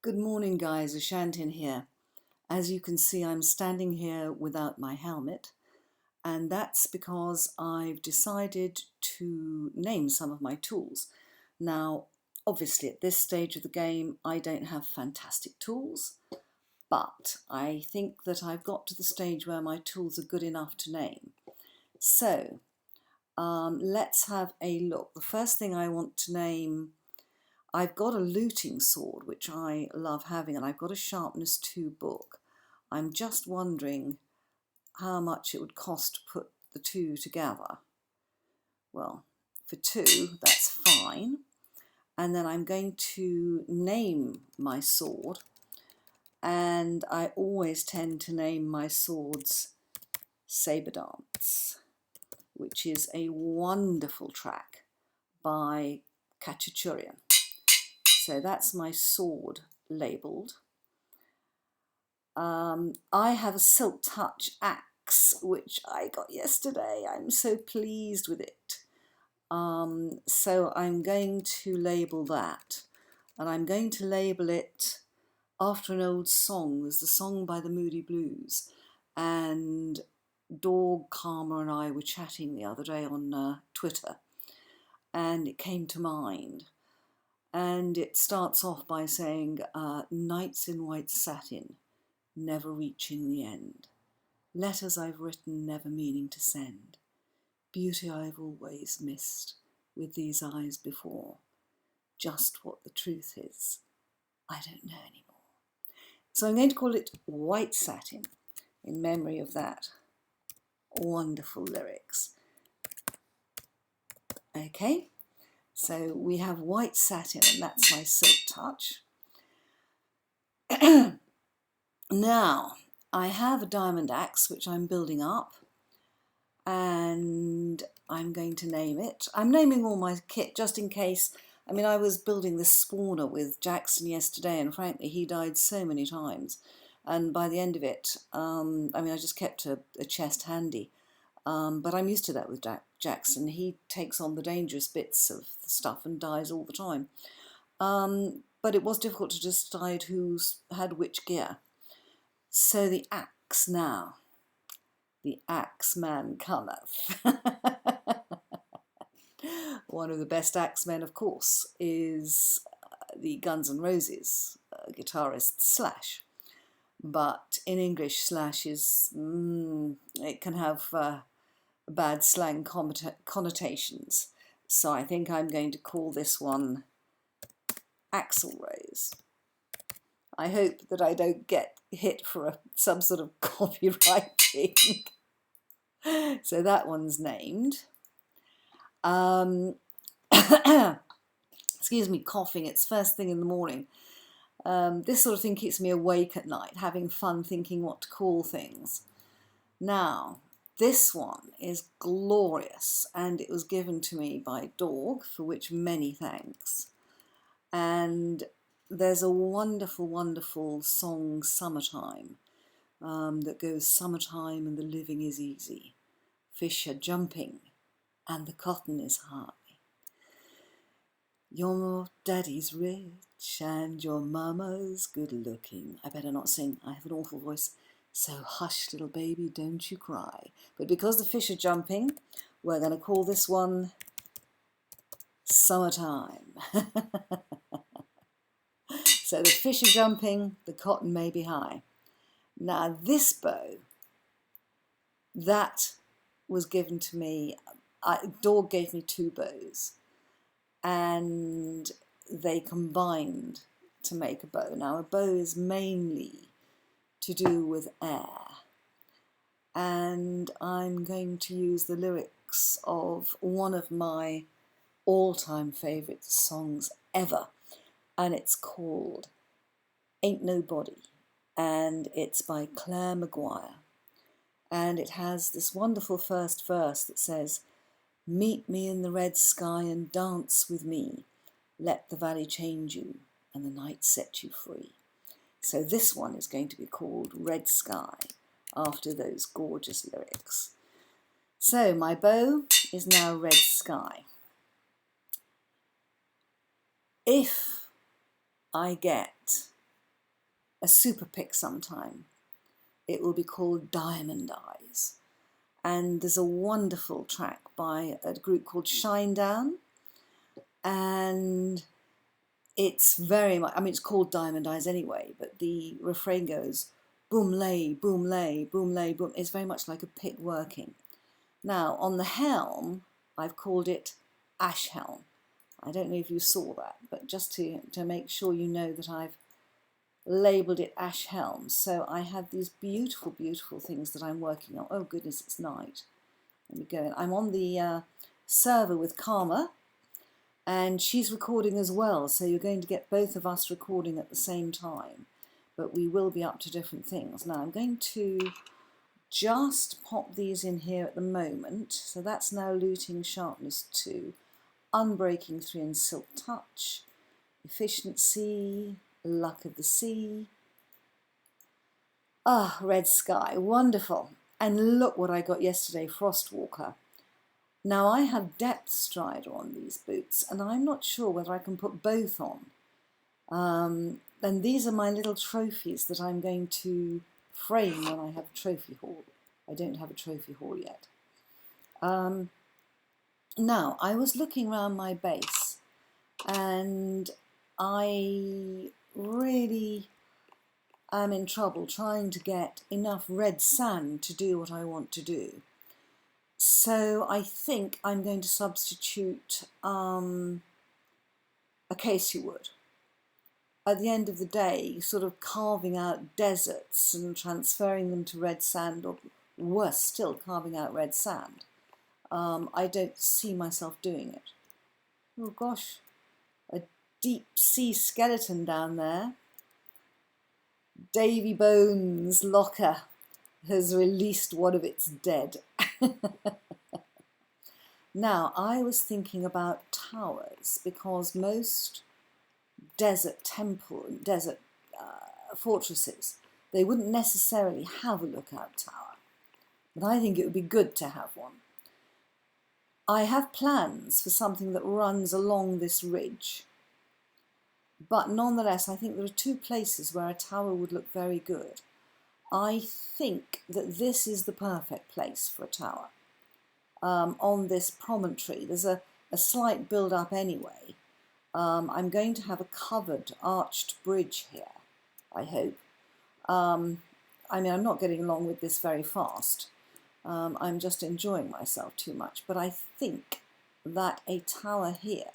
Good morning, guys. Ashantin here. As you can see, I'm standing here without my helmet, and that's because I've decided to name some of my tools. Now, obviously, at this stage of the game, I don't have fantastic tools, but I think that I've got to the stage where my tools are good enough to name. So, let's have a look. The first thing I want to name, I've got a looting sword, which I love having, and I've got a sharpness 2 book. I'm just wondering how much it would cost to put the two together. Well, for 2, that's fine. And then I'm going to name my sword, and I always tend to name my swords Saber Dance, which is a wonderful track by Kachachurian. So that's my sword labelled. I have a Silk Touch axe, which I got yesterday. I'm so pleased with it. So I'm going to label that. And I'm going to label it after an old song. There's a song by the Moody Blues. And Dog Karma and I were chatting the other day on Twitter. And it came to mind. And it starts off by saying, nights in white satin, never reaching the end. Letters I've written, never meaning to send. Beauty I've always missed, with these eyes before. Just what the truth is, I don't know anymore. So I'm going to call it White Satin, in memory of that wonderful lyrics. Okay, so we have White Satin, and that's my Silk Touch. Now, I have a diamond axe, which I'm building up, and I'm going to name it. I'm naming all my kit just in case. I mean, I was building this spawner with Jackson yesterday, and frankly, he died so many times. And by the end of it, I just kept a chest handy. But I'm used to that with Jackson. He takes on the dangerous bits of the stuff and dies all the time. But it was difficult to decide who had which gear. So the axe now. The Axeman cometh. One of the best axemen, of course, is the Guns N' Roses guitarist Slash. But in English, Slash is, it can have bad slang connotations. So I think I'm going to call this one Axl Rose. I hope that I don't get hit for some sort of copywriting. So that one's named. Excuse me, coughing. It's first thing in the morning. This sort of thing keeps me awake at night, having fun thinking what to call things. Now, this one is glorious, and it was given to me by Dog, for which many thanks. And there's a wonderful, wonderful song, Summertime, that goes, summertime and the living is easy. Fish are jumping and the cotton is high. Your daddy's rich and your mama's good looking. I better not sing, I have an awful voice. So hush, little baby, don't you cry. But because the fish are jumping, we're going to call this one Summertime. So the fish are jumping, the cotton may be high. Now this bow, that was given to me. Dog gave me 2 bows, and they combined to make a bow. Now a bow is mainly to do with air, and I'm going to use the lyrics of one of my all-time favourite songs ever, and it's called Ain't Nobody, and it's by Claire Maguire, and it has this wonderful first verse that says, meet me in the red sky and dance with me, let the valley change you and the night set you free. So this one is going to be called Red Sky, after those gorgeous lyrics. So my bow is now Red Sky. If I get a super pick sometime. It will be called Diamond Eyes. And there's a wonderful track by a group called Shinedown. And it's very much, I mean, it's called Diamond Eyes anyway, but the refrain goes, boom lay, boom lay, boom lay, boom. It's very much like a pick working. Now, on the helm, I've called it Ash Helm. I don't know if you saw that, but just to make sure you know that I've labelled it Ash Helm. So I have these beautiful, beautiful things that I'm working on. Oh goodness, it's night. Let me go in. I'm on the server with Karma, and she's recording as well. So you're going to get both of us recording at the same time, but we will be up to different things. Now I'm going to just pop these in here at the moment. So that's now Looting Sharpness 2, Unbreaking 3 and Silk Touch, Efficiency, Luck of the Sea. Ah, Red Sky, wonderful. And look what I got yesterday, Frostwalker. Now I have Depth Strider on these boots, and I'm not sure whether I can put both on. And these are my little trophies that I'm going to frame when I have a trophy haul. I don't have a trophy haul yet. Now, I was looking around my base, and I really am in trouble trying to get enough red sand to do what I want to do. So I think I'm going to substitute acacia wood. At the end of the day, sort of carving out deserts and transferring them to red sand, or worse still, carving out red sand. I don't see myself doing it. Oh gosh, a deep sea skeleton down there. Davy Bones' locker has released one of its dead. Now, I was thinking about towers, because most desert fortresses, they wouldn't necessarily have a lookout tower, but I think it would be good to have one. I have plans for something that runs along this ridge, but nonetheless I think there are two places where a tower would look very good. I think that this is the perfect place for a tower. On this promontory, there's a slight build-up anyway. I'm going to have a covered arched bridge here, I hope. I mean, I'm not getting along with this very fast. I'm just enjoying myself too much. But I think that a tower here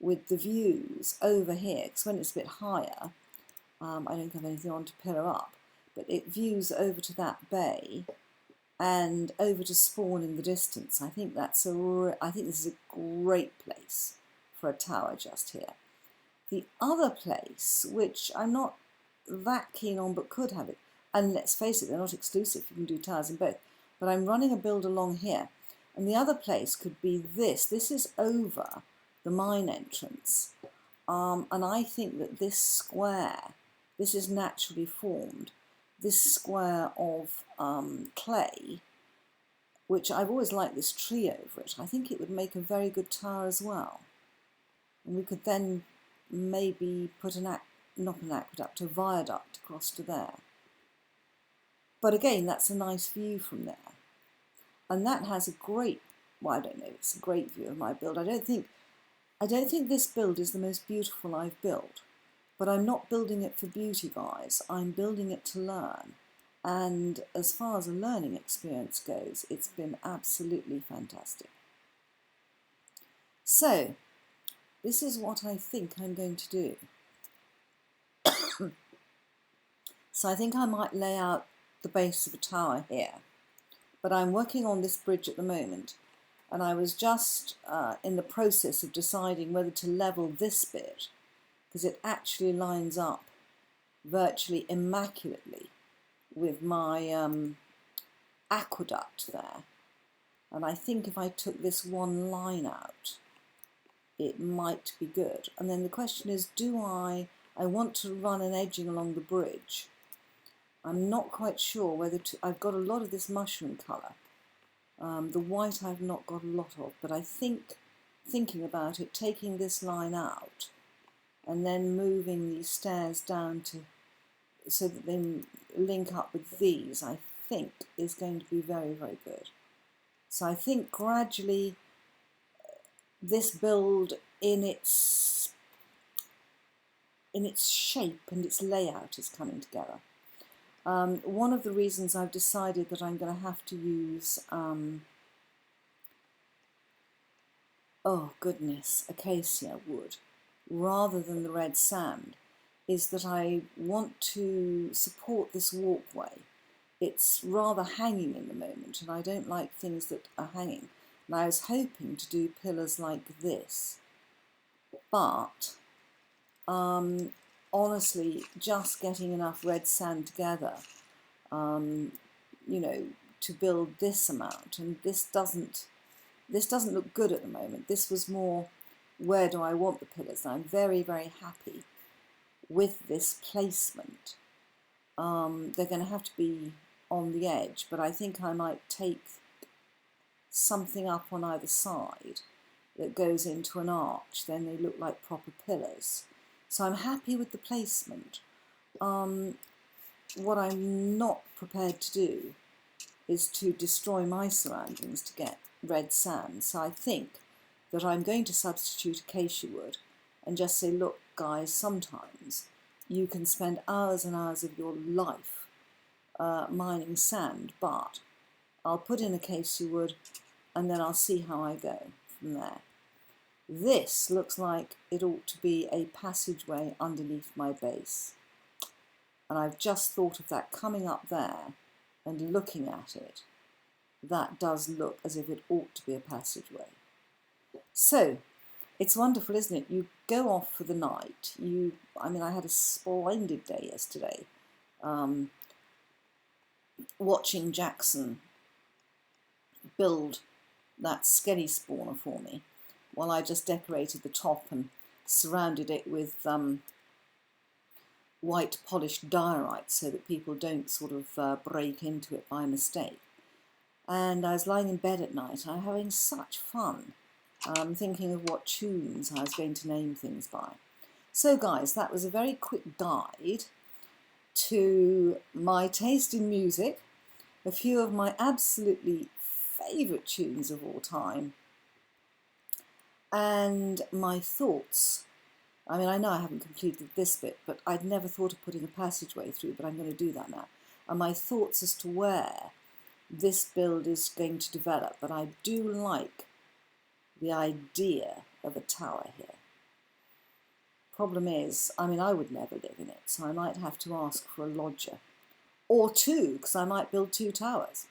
with the views over here, because when it's a bit higher, I don't have anything on to pillar up, but it views over to that bay and over to spawn in the distance. I think this is a great place for a tower just here. The other place, which I'm not that keen on but could have it, and let's face it, they're not exclusive, you can do towers in both, but I'm running a build along here, and the other place could be this. This is over the mine entrance, and I think that this square, this is naturally formed, this square of clay, which I've always liked this tree over it, I think it would make a very good tower as well. And we could then maybe put not an aqueduct, a viaduct across to there. But again, that's a nice view from there. And that has a great, well, I don't know, it's a great view of my build. I don't think this build is the most beautiful I've built, but I'm not building it for beauty, guys. I'm building it to learn. And as far as a learning experience goes, it's been absolutely fantastic. So, this is what I think I'm going to do. So I think I might lay out the base of a tower here. But I'm working on this bridge at the moment, and I was just in the process of deciding whether to level this bit, because it actually lines up virtually immaculately with my aqueduct there. And I think if I took this one line out, it might be good. And then the question is, do I want to run an edging along the bridge. I'm not quite sure whether to, I've got a lot of this mushroom colour. The white I've not got a lot of, but I think, thinking about it, taking this line out and then moving these stairs down to so that they link up with these, I think is going to be very, very good. So I think gradually this build in its shape and its layout is coming together. One of the reasons I've decided that I'm going to have to use, oh goodness, acacia wood rather than the red sand is that I want to support this walkway. It's rather hanging in the moment, and I don't like things that are hanging. And I was hoping to do pillars like this, but honestly, just getting enough red sand together, you know, to build this amount, and this doesn't look good at the moment. This was more, where do I want the pillars? I'm very, very happy with this placement. They're going to have to be on the edge, but I think I might take something up on either side that goes into an arch. Then they look like proper pillars. So I'm happy with the placement. What I'm not prepared to do is to destroy my surroundings to get red sand. So I think that I'm going to substitute acacia wood and just say, look guys, sometimes you can spend hours and hours of your life mining sand, but I'll put in acacia wood and then I'll see how I go from there. This looks like it ought to be a passageway underneath my base. And I've just thought of that coming up there and looking at it. That does look as if it ought to be a passageway. So, it's wonderful, isn't it? You go off for the night. I mean, I had a splendid day yesterday, watching Jackson build that skelly spawner for me, while I just decorated the top and surrounded it with white polished diorite so that people don't sort of break into it by mistake. And I was lying in bed at night, and I'm having such fun. Thinking of what tunes I was going to name things by. So guys, that was a very quick guide to my taste in music, a few of my absolutely favourite tunes of all time, and my thoughts. I mean, I know I haven't completed this bit, but I'd never thought of putting a passageway through, but I'm going to do that now. And my thoughts as to where this build is going to develop, but I do like the idea of a tower here. Problem is, I mean, I would never live in it, so I might have to ask for a lodger. Or two, because I might build 2 towers.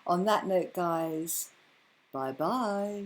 On that note, guys, bye-bye.